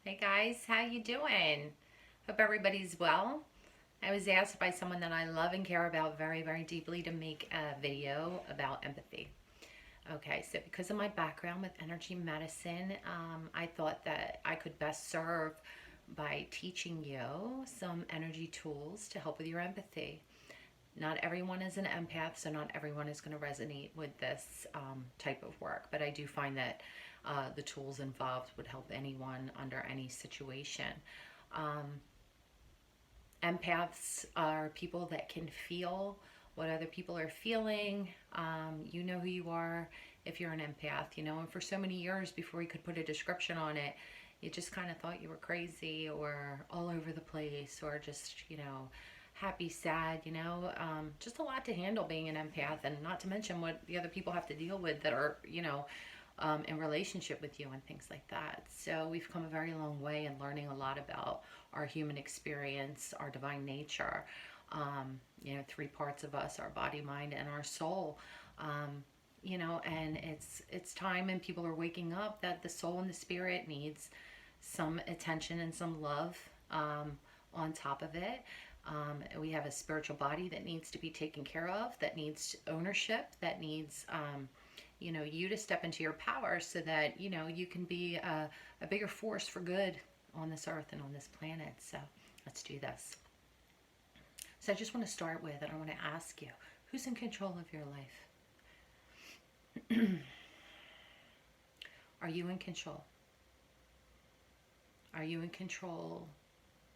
Hey guys, how you doing? Hope everybody's well. I was asked by someone that I love and care about very, very deeply to make a video about empathy. Okay, so because of my background with energy medicine, I thought that I could best serve by teaching you some energy tools to help with your empathy. Not everyone is an empath, so not everyone is going to resonate with this type of work, but I do find that the tools involved would help anyone under any situation. Um, Empaths are people that can feel what other people are feeling. You know who you are if you're an empath, and for so many years before we could put a description on it, you just kind of thought you were crazy or all over the place or just, happy, sad, just a lot to handle being an empath, and not to mention what the other people have to deal with that are, in relationship with you and things like that. So we've come a very long way in learning a lot about our human experience, our divine nature. Three parts of us: our body, mind, and our soul. And it's time, and people are waking up that the soul and the spirit needs some attention and some love on top of it. We have a spiritual body that needs to be taken care of, that needs ownership, that needs you to step into your power so that you can be a bigger force for good on this earth and on this planet. So let's do this. So I just want to start with, and I want to ask you, who's in control of your life? Are you in control? Are you in control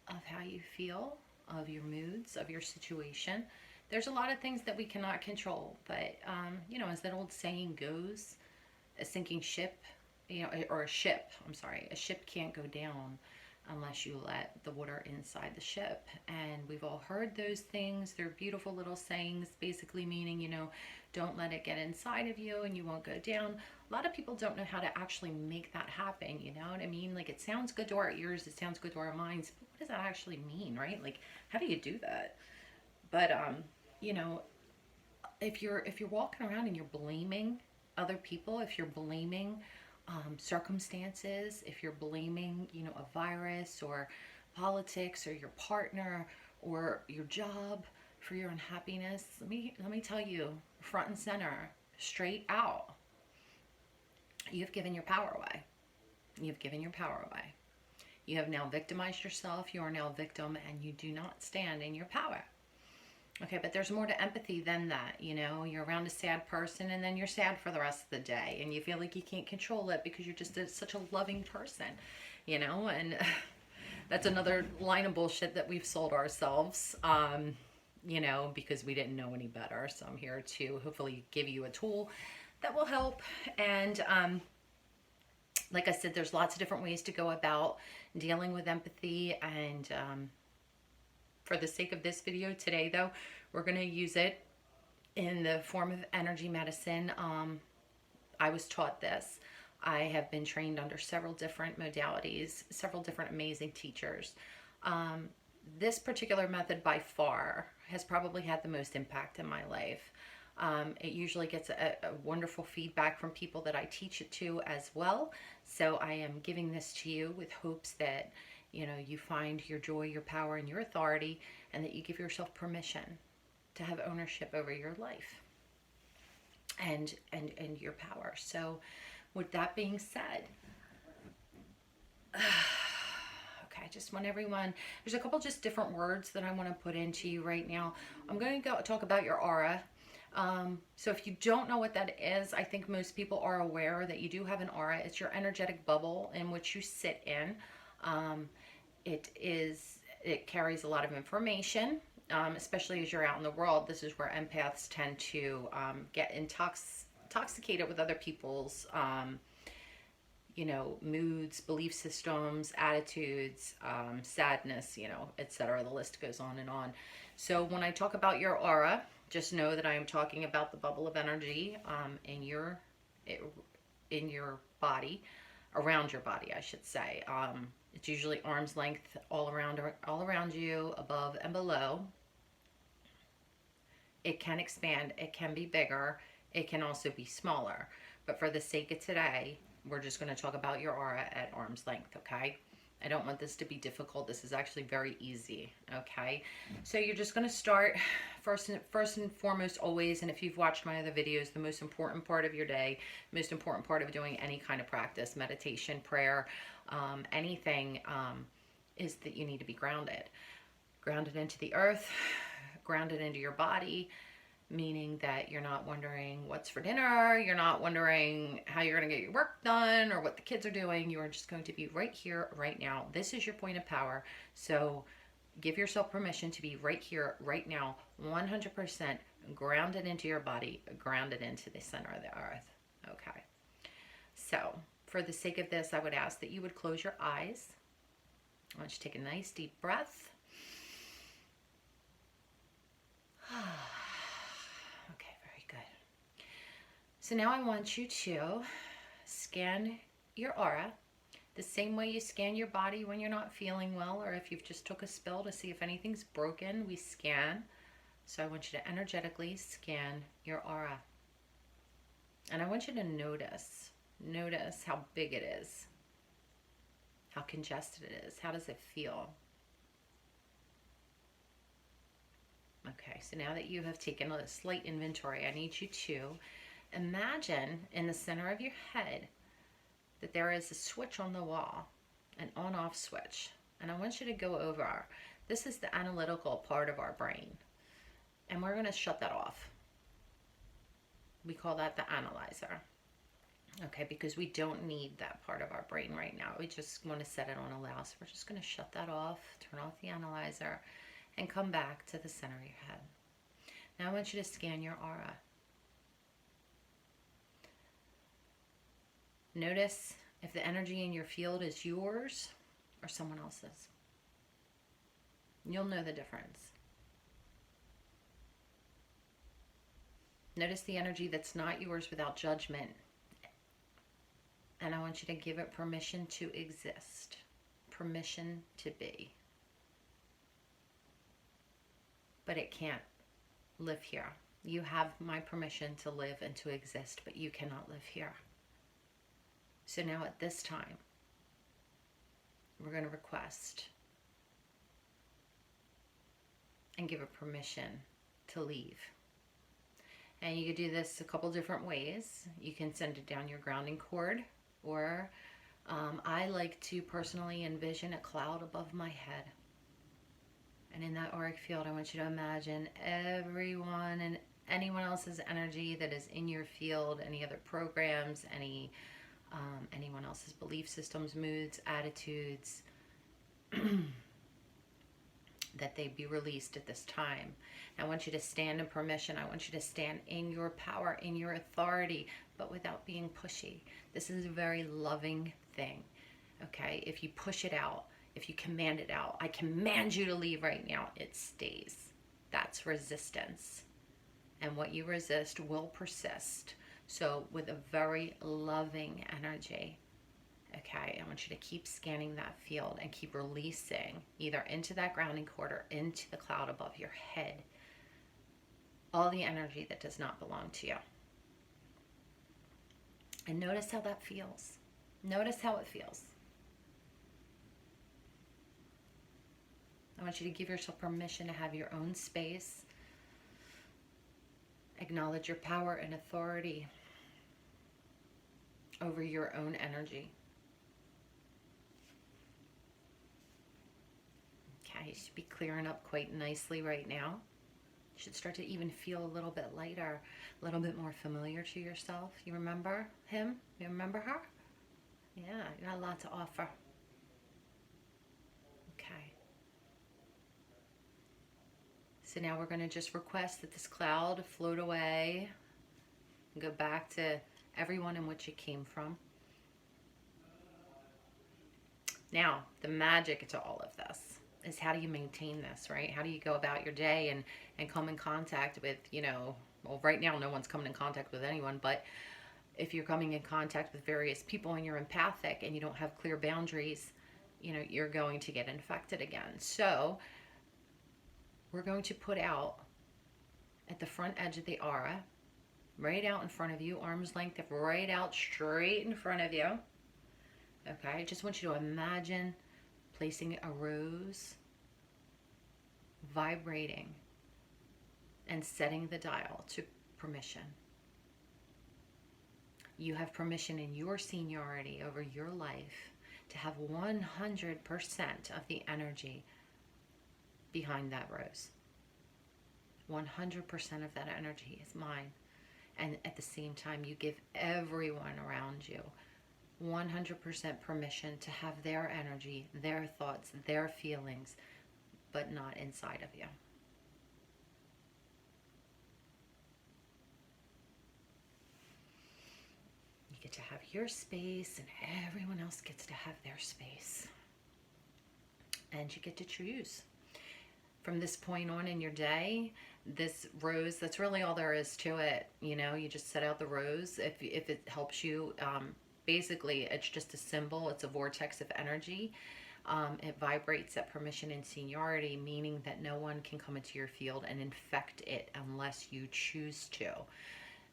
of how you feel, of your moods, of your situation? There's a lot of things that we cannot control, but as that old saying goes, a sinking ship, or a ship, I'm sorry, a ship can't go down unless you let the water inside the ship. And we've all heard those things. They're beautiful little sayings, basically meaning, don't let it get inside of you and you won't go down. A lot of people don't know how to actually make that happen, you know what I mean? Like, it sounds good to our ears, it sounds good to our minds, but what does that actually mean, right? Like, how do you do that? But you know, if you're walking around and you're blaming other people, if you're blaming circumstances, if you're blaming, a virus or politics or your partner or your job for your unhappiness, let me tell you, front and center, straight out, you've given your power away. You've given your power away. You have now victimized yourself. You are now a victim, and you do not stand in your power. Okay, but there's more to empathy than that. You're around a sad person and then you're sad for the rest of the day and you feel like you can't control it because you're just such a loving person, and that's another line of bullshit that we've sold ourselves, because we didn't know any better. So I'm here to hopefully give you a tool that will help. And like I said, there's lots of different ways to go about dealing with empathy, and for the sake of this video today, though, we're going to use it in the form of energy medicine. I was taught this. I have been trained under several different modalities, several different amazing teachers. This particular method by far has probably had the most impact in my life. It usually gets a wonderful feedback from people that I teach it to as well. So I am giving this to you with hopes that you find your joy, your power, and your authority, and that you give yourself permission to have ownership over your life and your power. So with that being said, okay, I just want everyone, there's a couple just different words that I want to put into you right now. I'm going to go talk about your aura. So if you don't know what that is, I think most people are aware that you do have an aura. It's your energetic bubble in which you sit in. It carries a lot of information, especially as you're out in the world. This is where empaths tend to get intoxicated with other people's, moods, belief systems, attitudes, sadness, etc. The list goes on and on. So when I talk about your aura, just know that I am talking about the bubble of energy in your body, around your body, I should say. It's usually arm's length all around you, above and below. It can expand, it can be bigger, it can also be smaller. But for the sake of today, we're just going to talk about your aura at arm's length, okay? I don't want this to be difficult. This is actually very easy, okay? So you're just going to start first and foremost always, and if you've watched my other videos, the most important part of your day, most important part of doing any kind of practice, meditation, prayer, anything, is that you need to be grounded. Grounded into the earth, grounded into your body, meaning that you're not wondering what's for dinner, you're not wondering how you're going to get your work done or what the kids are doing. You are just going to be right here, right now. This is your point of power. So give yourself permission to be right here, right now, 100% grounded into your body, grounded into the center of the earth. Okay. So for the sake of this, I would ask that you would close your eyes. I want you to take a nice deep breath. So now I want you to scan your aura the same way you scan your body when you're not feeling well, or if you've just took a spill to see if anything's broken, we scan. So I want you to energetically scan your aura. And I want you to notice how big it is, how congested it is, how does it feel? Okay, so now that you have taken a slight inventory, I need you to imagine in the center of your head that there is a switch on the wall, an on-off switch. And I want you to go over. This is the analytical part of our brain. And we're going to shut that off. We call that the analyzer. Okay, because we don't need that part of our brain right now. We just want to set it on allow. So we're just going to shut that off, turn off the analyzer, and come back to the center of your head. Now I want you to scan your aura. Notice if the energy in your field is yours or someone else's. You'll know the difference. Notice the energy that's not yours without judgment. And I want you to give it permission to exist, permission to be. But it can't live here. You have my permission to live and to exist, but you cannot live here. So now at this time, we're going to request and give a permission to leave. And you can do this a couple different ways. You can send it down your grounding cord, or I like to personally envision a cloud above my head. And in that auric field, I want you to imagine everyone and anyone else's energy that is in your field, any other programs, anyone else's belief systems, moods, attitudes, that they be released at this time. I want you to stand in permission. I want you to stand in your power, in your authority, but without being pushy. This is a very loving thing, okay? If you push it out, if you command it out, I command you to leave right now, it stays. That's resistance. And what you resist will persist. So with a very loving energy, okay, I want you to keep scanning that field and keep releasing either into that grounding cord or into the cloud above your head all the energy that does not belong to you. And notice how that feels. Notice how it feels. I want you to give yourself permission to have your own space. Acknowledge your power and authority over your own energy. Okay, you should be clearing up quite nicely right now. You should start to even feel a little bit lighter, a little bit more familiar to yourself. You remember him? You remember her? Yeah, you got a lot to offer. Okay. So now we're going to just request that this cloud float away and go back to everyone in which it came from. Now, the magic to all of this is, how do you maintain this, right? How do you go about your day and come in contact with, well, right now no one's coming in contact with anyone, but if you're coming in contact with various people and you're empathic and you don't have clear boundaries, you're going to get infected again. So we're going to put out at the front edge of the aura, right out in front of you, arm's length, right out straight in front of you. Okay, I just want you to imagine placing a rose, vibrating, and setting the dial to permission. You have permission in your seniority over your life to have 100% of the energy behind that rose. 100% of that energy is mine. And at the same time, you give everyone around you 100% permission to have their energy, their thoughts, their feelings, but not inside of you. You get to have your space, and everyone else gets to have their space. And you get to choose. From this point on in your day, this rose, that's really all there is to it. You know, you just set out the rose. If it helps you, basically, it's just a symbol. It's a vortex of energy. It vibrates at permission and seniority, meaning that no one can come into your field and infect it unless you choose to.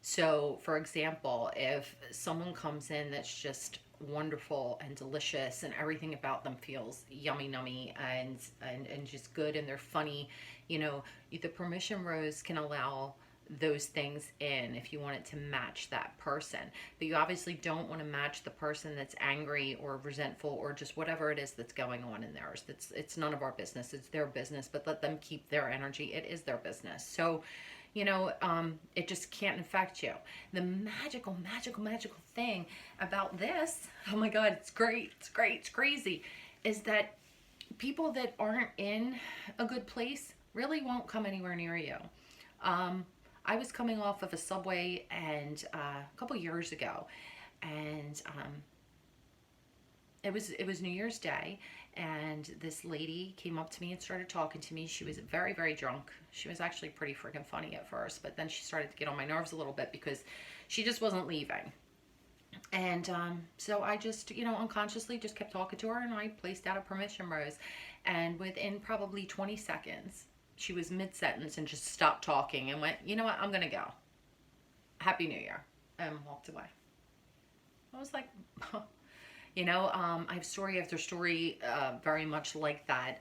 So, for example, if someone comes in that's just wonderful and delicious and everything about them feels yummy nummy and just good and they're funny, you know, the permission rose can allow those things in if you want it to match that person. But you obviously don't want to match the person that's angry or resentful or just whatever it is that's going on in theirs. It's none of our business. It's their business, but let them keep their energy. It is their business. So, you know, it just can't infect you. The magical thing about this, oh my God, it's great, it's crazy, is that people that aren't in a good place really won't come anywhere near you. I was coming off of a subway and a couple years ago, and it was New Year's Day, and this lady came up to me and started talking to me. She was very drunk. She was actually pretty freaking funny at first, but then she started to get on my nerves a little bit because she just wasn't leaving. And so I just, you know, unconsciously just kept talking to her, and I placed out a permission rose. And within probably 20 seconds, she was mid-sentence and just stopped talking and went, you know what, I'm going to go. Happy New Year. And walked away. I was like, you know, I have story after story very much like that.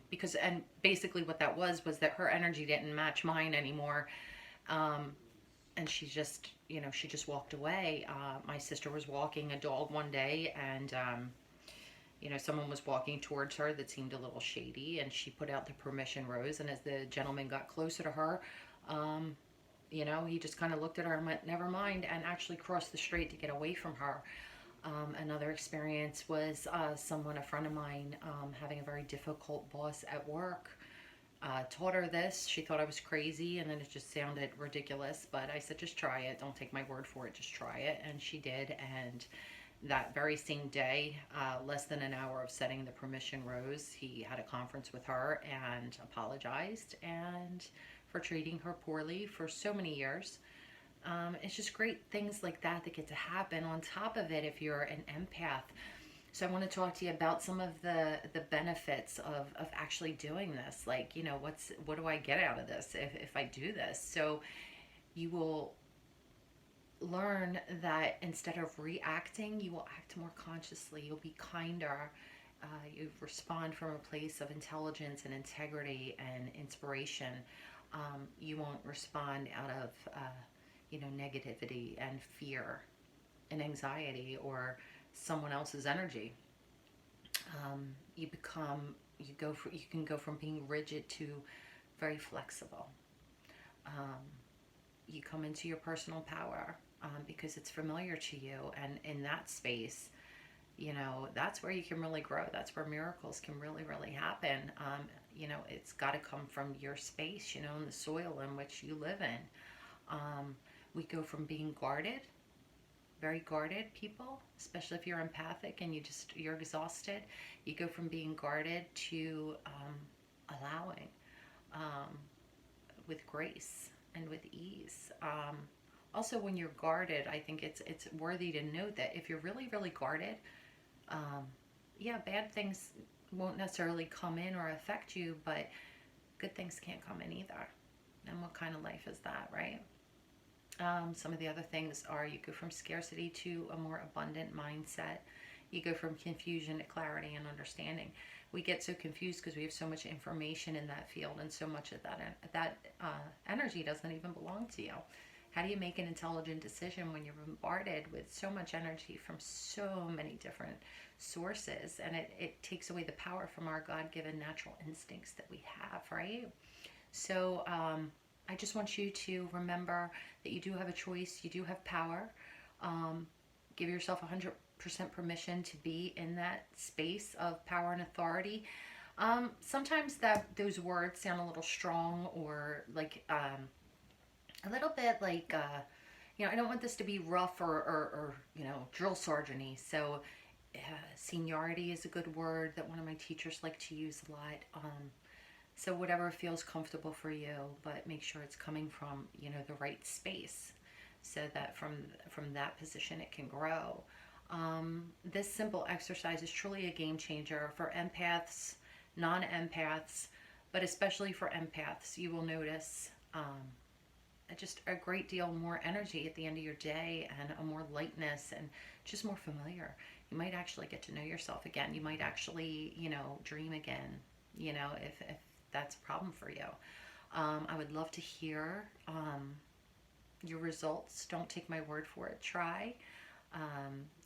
Because, and basically what that was that her energy didn't match mine anymore. And she just, you know, she just walked away. My sister was walking a dog one day, and you know, someone was walking towards her that seemed a little shady, and she put out the permission rose, and as the gentleman got closer to her, you know, he just kind of looked at her and went, never mind, and actually crossed the street to get away from her. Another experience was a friend of mine, having a very difficult boss at work. Taught her this. She thought I was crazy, and then it just sounded ridiculous, but I said, just try it. Don't take my word for it. Just try it. And she did, and that very same day, less than an hour of setting the permission rose, he had a conference with her and apologized and for treating her poorly for so many years. It's just great things like that get to happen. On top of it, if you're an empath, so I want to talk to you about some of the benefits of actually doing this. Like, you know, what do I get out of this if I do this? So you will learn that instead of reacting, you will act more consciously. You'll be kinder. You respond from a place of intelligence and integrity and inspiration. You won't respond out of, you know, negativity and fear and anxiety or someone else's energy. You can go from being rigid to very flexible. You come into your personal power because it's familiar to you, and in that space, you know, that's where you can really grow. That's where miracles can really happen. You know, it's got to come from your space, you know, in the soil in which you live in. We go from being guarded, very guarded people, especially if you're empathic and you're exhausted. You go from being guarded to allowing, with grace and with ease. Also, when you're guarded, I think it's worthy to note that if you're really guarded, yeah, bad things won't necessarily come in or affect you, but good things can't come in either. And what kind of life is that, right? Some of the other things are you go from scarcity to a more abundant mindset. You go from confusion to clarity and understanding. We get so confused because we have so much information in that field, and so much of that energy doesn't even belong to you. How do you make an intelligent decision when you're bombarded with so much energy from so many different sources? And it takes away the power from our God-given natural instincts that we have, right? So I just want you to remember that you do have a choice, you do have power. Give yourself 100% permission to be in that space of power and authority. Sometimes those words sound a little strong, or like a little bit like, I don't want this to be rough or drill sergeant-y. So seniority is a good word that one of my teachers like to use a lot. So whatever feels comfortable for you, but make sure it's coming from, the right space, so that from that position it can grow. This simple exercise is truly a game changer for empaths, non-empaths, but especially for empaths. You will notice just a great deal more energy at the end of your day, and a more lightness, and just more familiar. You might actually get to know yourself again. You might actually, dream again, if that's a problem for you. I would love to hear your results. Don't take my word for it. Try.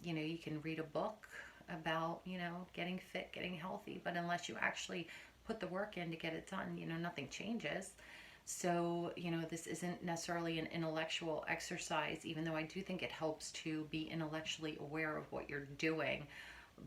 You can read a book about, getting fit, getting healthy, but unless you actually put the work in to get it done, nothing changes. So, this isn't necessarily an intellectual exercise, even though I do think it helps to be intellectually aware of what you're doing.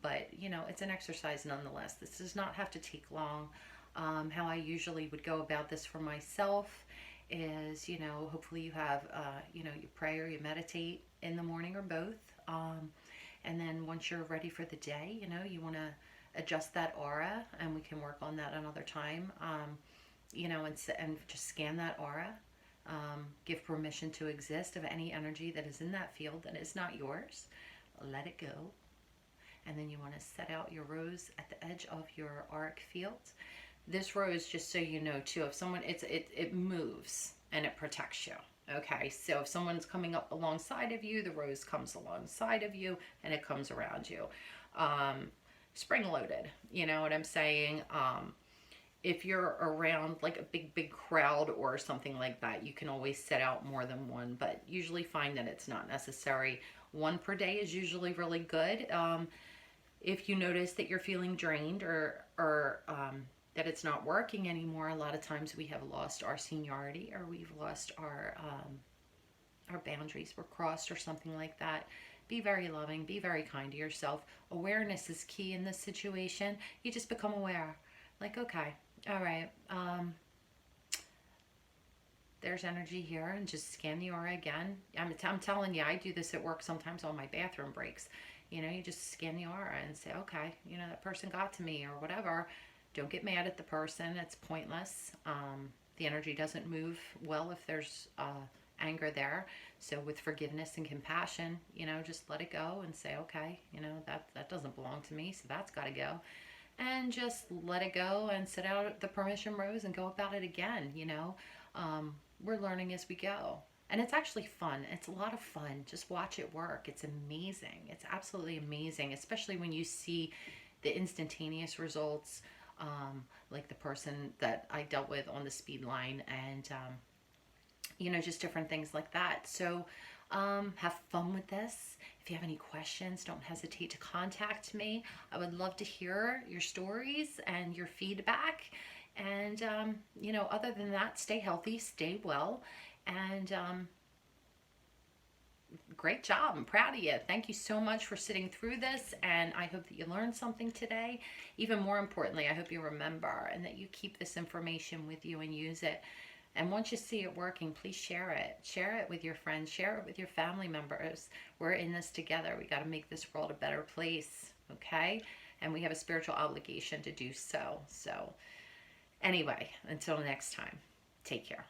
But, it's an exercise nonetheless. This does not have to take long. How I usually would go about this for myself is, hopefully you have, you pray or you meditate in the morning, or both. And then once you're ready for the day, you want to adjust that aura, and we can work on that another time. And just scan that aura. Give permission to exist of any energy that is in that field that is not yours. Let it go. And then you want to set out your rose at the edge of your auric field. This rose, just so you know too, if someone, it moves and it protects you. Okay, so if someone's coming up alongside of you, the rose comes alongside of you and it comes around you. Spring loaded, you know what I'm saying? If you're around like a big crowd or something like that, you can always set out more than one, but usually find that it's not necessary. One per day is usually really good. If you notice that you're feeling drained, or that it's not working anymore, a lot of times we have lost our seniority, or we've lost our boundaries were crossed, or something like that. Be very loving, be very kind to yourself. Awareness is key in this situation. You just become aware. Like, okay, all right, there's energy here, and just scan the aura again. I'm telling you, I do this at work sometimes on my bathroom breaks. You just scan the aura and say, okay, that person got to me, or whatever. Don't get mad at the person. It's pointless. The energy doesn't move well if there's anger there. So with forgiveness and compassion, just let it go and say, okay, that doesn't belong to me, so that's got to go. And just let it go and sit out the permission rose and go about it again. We're learning as we go. And it's actually fun. It's a lot of fun. Just watch it work. It's amazing. It's absolutely amazing, especially when you see the instantaneous results, like the person that I dealt with on the speed line, and, just different things like that. So have fun with this. If you have any questions, don't hesitate to contact me. I would love to hear your stories and your feedback. And, other than that, stay healthy, stay well, and great job. I'm proud of you. Thank you so much for sitting through this, and I hope that you learned something today. Even more importantly, I hope you remember, and that you keep this information with you and use it. And once you see it working, please share it. Share it with your friends. Share it with your family members. We're in this together. We got to make this world a better place, okay? And we have a spiritual obligation to do so. So anyway, until next time, take care.